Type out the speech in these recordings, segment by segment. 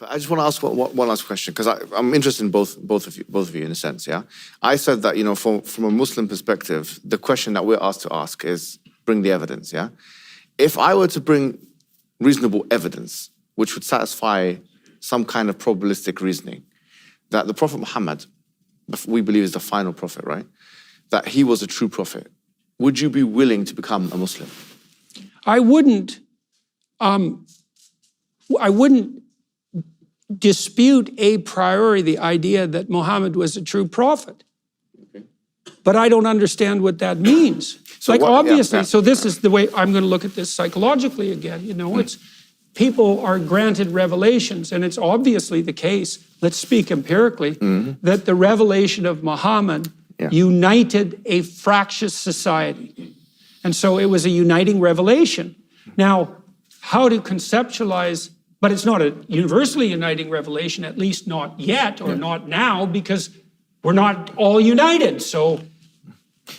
I just want to ask one last question, because I'm interested in both of you in a sense, yeah? I said that, from a Muslim perspective, the question that we're asked to ask is, bring the evidence, yeah? If I were to bring reasonable evidence, which would satisfy some kind of probabilistic reasoning, that the Prophet Muhammad, we believe is the final prophet, right? That he was a true prophet, would you be willing to become a Muslim? I wouldn't dispute a priori the idea that Muhammad was a true prophet. Okay. But I don't understand what that means. So obviously, so this is the way I'm going to look at this psychologically again. It's people are granted revelations, and it's obviously the case, let's speak empirically, that the revelation of Muhammad united a fractious society. And so it was a uniting revelation. Now, how to conceptualize, but it's not a universally uniting revelation, at least not yet or not now, because we're not all united. So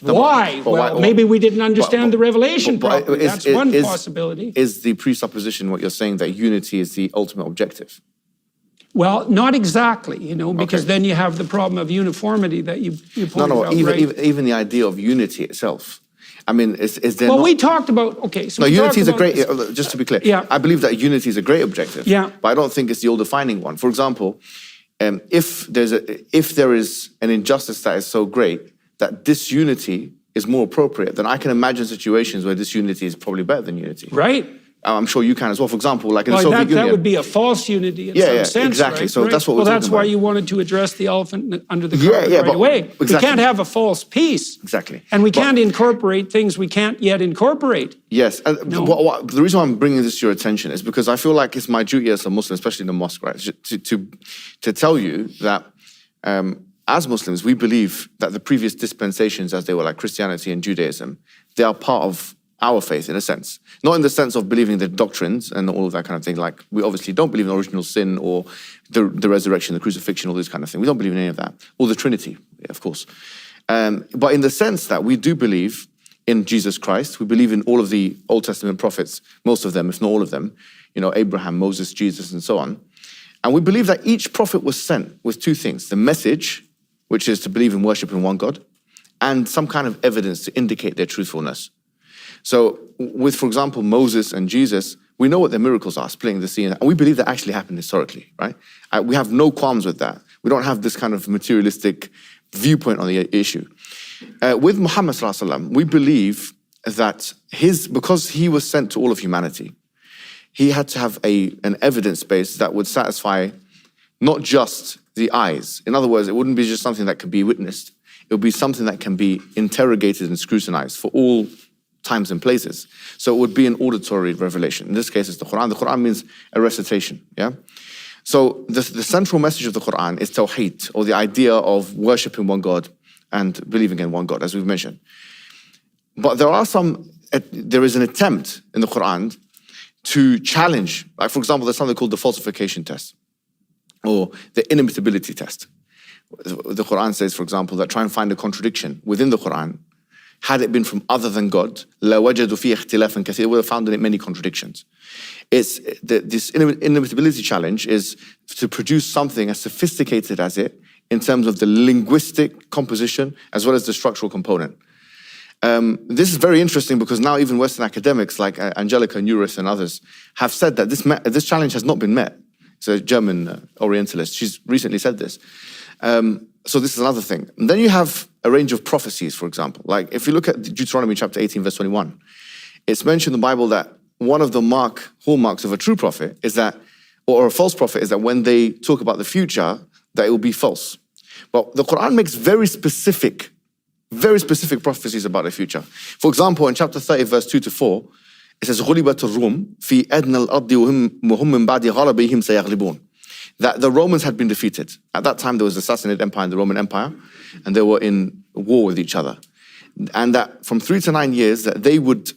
why? Well, maybe we didn't understand the revelation properly. That's one possibility. Is the presupposition what you're saying, that unity is the ultimate objective? Well, not exactly, because then you have the problem of uniformity that you pointed out. Even the idea of unity itself. I mean, is there Well, we talked about, okay. So unity is a great, just to be clear, I believe that unity is a great objective, but I don't think it's the all-defining one. For example, if there is an injustice that is so great that disunity is more appropriate, then I can imagine situations where disunity is probably better than unity. Right. I'm sure you can as well. For example, like in the Soviet Union. That would be a false unity in some sense, exactly. Right? So that's what we're talking about. Well, that's why you wanted to address the elephant under the carpet right away. Exactly. We can't have a false peace. Exactly. And we can't incorporate things we can't yet incorporate. Yes. The reason why I'm bringing this to your attention is because I feel like it's my duty as a Muslim, especially in the mosque, right, to tell you that as Muslims, we believe that the previous dispensations, as they were, like Christianity and Judaism, they are part of our faith, in a sense. Not in the sense of believing the doctrines and all of that kind of thing. Like, we obviously don't believe in original sin or the resurrection, the crucifixion, all this kind of thing. We don't believe in any of that. Or the Trinity, of course. But in the sense that we do believe in Jesus Christ, we believe in all of the Old Testament prophets, most of them, if not all of them, Abraham, Moses, Jesus, and so on. And we believe that each prophet was sent with two things: the message, which is to believe in worship in one God, and some kind of evidence to indicate their truthfulness. So with, for example, Moses and Jesus, we know what their miracles are, splitting the sea, and we believe that actually happened historically, right? We have no qualms with that. We don't have this kind of materialistic viewpoint on the issue. With Muhammad sallallahu alaihi wasallam, we believe that because he was sent to all of humanity, he had to have an evidence base that would satisfy not just the eyes. In other words, it wouldn't be just something that could be witnessed. It would be something that can be interrogated and scrutinized for all times and places. So it would be an auditory revelation. In this case, it's the Quran. The Quran means a recitation, yeah? So the central message of the Quran is tawheed, or the idea of worshiping one God and believing in one God, as we've mentioned. But there is an attempt in the Quran to challenge, like, for example, there's something called the falsification test, or the inimitability test. The Quran says, for example, that try and find a contradiction within the Quran. Had it been from other than God, لَوَجَدُوا فِيهِ اخْتِلَافًا كَثِيرًا, would have found in it many contradictions. This inimitability challenge is to produce something as sophisticated as it, in terms of the linguistic composition, as well as the structural component. This is very interesting because now even Western academics like Angelica Neuris and others have said that this challenge has not been met. It's a German Orientalist. She's recently said this. So this is another thing. And then you have a range of prophecies, for example. Like if you look at Deuteronomy chapter 18, verse 21, it's mentioned in the Bible that one of the hallmarks of a true prophet is that, or a false prophet, is that when they talk about the future, that it will be false. But the Quran makes very specific prophecies about the future. For example, in chapter 30, verse 2 to 4, it says, غُلِبَتِ الرُّومُ فِي أَدْنَى الْأَرْضِ وَهُمْ مِنْ بَعْدِ غَلَبِهِمْ سَيَغْلِبُونَ. That the Romans had been defeated. At that time, there was the Sassanid Empire and the Roman Empire, and they were in war with each other. And that from 3 to 9 years, that they would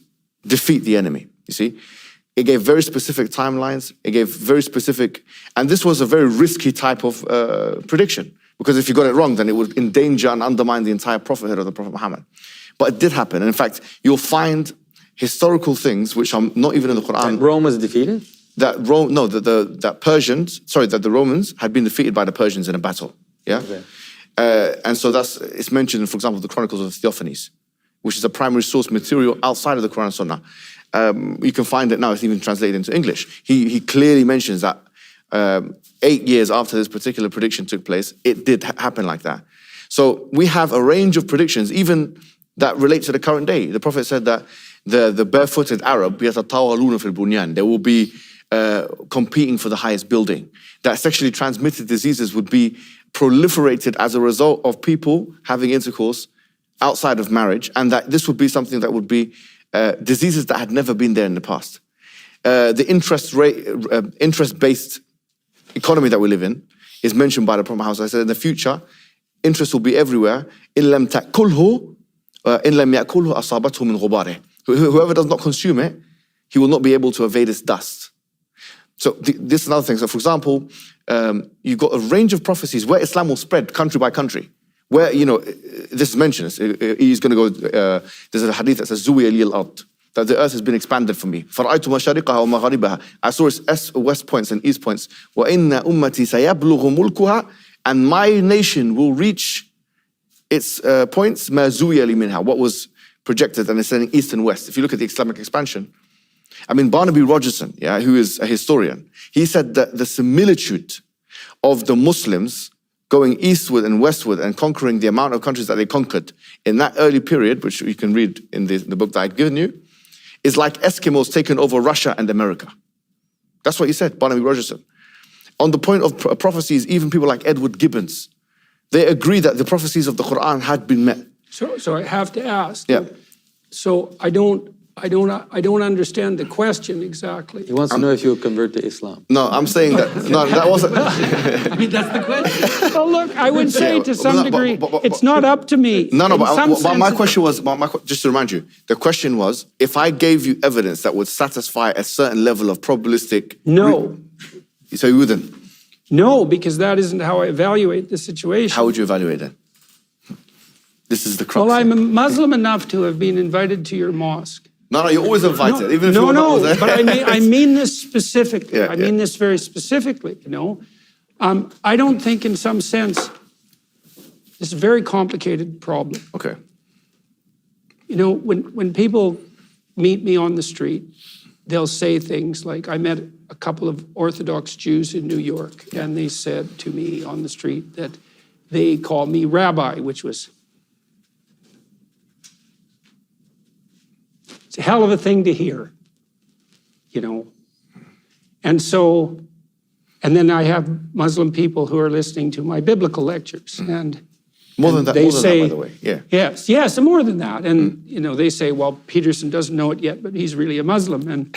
defeat the enemy, you see. It gave very specific timelines. It gave very specific, and this was a very risky type of prediction, because if you got it wrong, then it would endanger and undermine the entire prophethood of the Prophet Muhammad. But it did happen. And in fact, you'll find historical things which are not even in the Quran. Rome was defeated? that the Romans had been defeated by the Persians in a battle. Yeah, okay. And so it's mentioned, for example, the Chronicles of Theophanes, which is a primary source material outside of the Quran and Sunnah. You can find it now; it's even translated into English. He clearly mentions that 8 years after this particular prediction took place, it did happen like that. So we have a range of predictions, even that relate to the current day. The Prophet said that the barefooted Arab, they will be competing for the highest building. That sexually transmitted diseases would be proliferated as a result of people having intercourse outside of marriage, and that this would be something that would be diseases that had never been there in the past. The interest-based economy that we live in is mentioned by the Prophet Muhammad. I said in the future, interest will be everywhere. Whoever does not consume it, he will not be able to evade its dust. So this is another thing. So for example, you've got a range of prophecies where Islam will spread country by country. Where, this is mentioned. He's going to go, there's a hadith that says, Zuwiya li al-ard, that the earth has been expanded for me. فَرَأَيْتُ مَشَارِقَهَا وَمَغَارِبَهَا. I saw its west points and east points. وَإِنَّ أُمَّتِي سَيَبْلُغُ مُلْكُهَا. And my nation will reach its points, مَا زُوِيَ لِي مِنْهَا, what was projected, and it's saying east and west. If you look at the Islamic expansion, Barnaby Rogerson, who is a historian, he said that the similitude of the Muslims going eastward and westward and conquering the amount of countries that they conquered in that early period, which you can read in the book that I've given you, is like Eskimos taking over Russia and America. That's what he said, Barnaby Rogerson. On the point of prophecies, even people like Edward Gibbons, they agree that the prophecies of the Quran had been met. So I have to ask. Yeah. So I don't understand the question exactly. He wants to know if you'll convert to Islam. No, I'm saying that, no, that wasn't. That's the question. Well, look, I would say to some degree, it's not up to me. No, but my question was, just to remind you, the question was, if I gave you evidence that would satisfy a certain level of probabilistic... No. So you wouldn't? No, because that isn't how I evaluate the situation. How would you evaluate it? This is the crux. Well, I'm a Muslim enough to have been invited to your mosque. No, you're always invited, even if you're not there. But I mean this specifically. I mean this very specifically, I don't think in some sense, it's a very complicated problem. Okay. When people meet me on the street, they'll say things like, I met a couple of Orthodox Jews in New York, and they said to me on the street that they call me rabbi, which was it's a hell of a thing to hear, And then I have Muslim people who are listening to my biblical lectures, and more than that, by the way. Yeah. Yes, more than that. And they say, well, Peterson doesn't know it yet, but he's really a Muslim, and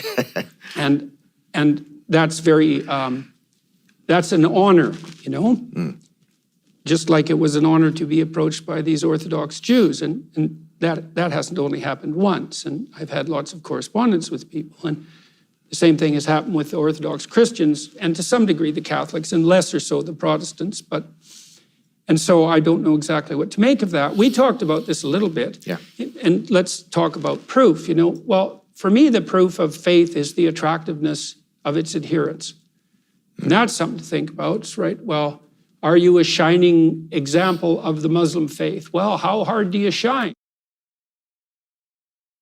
that's very that's an honor, Just like it was an honor to be approached by these Orthodox Jews, and that hasn't only happened once. And I've had lots of correspondence with people, and the same thing has happened with the Orthodox Christians, and to some degree the Catholics, and lesser so the Protestants. And so I don't know exactly what to make of that. We talked about this a little bit, and let's talk about proof. Well, for me, the proof of faith is the attractiveness of its adherents. And that's something to think about, right? Well, are you a shining example of the Muslim faith? Well, how hard do you shine?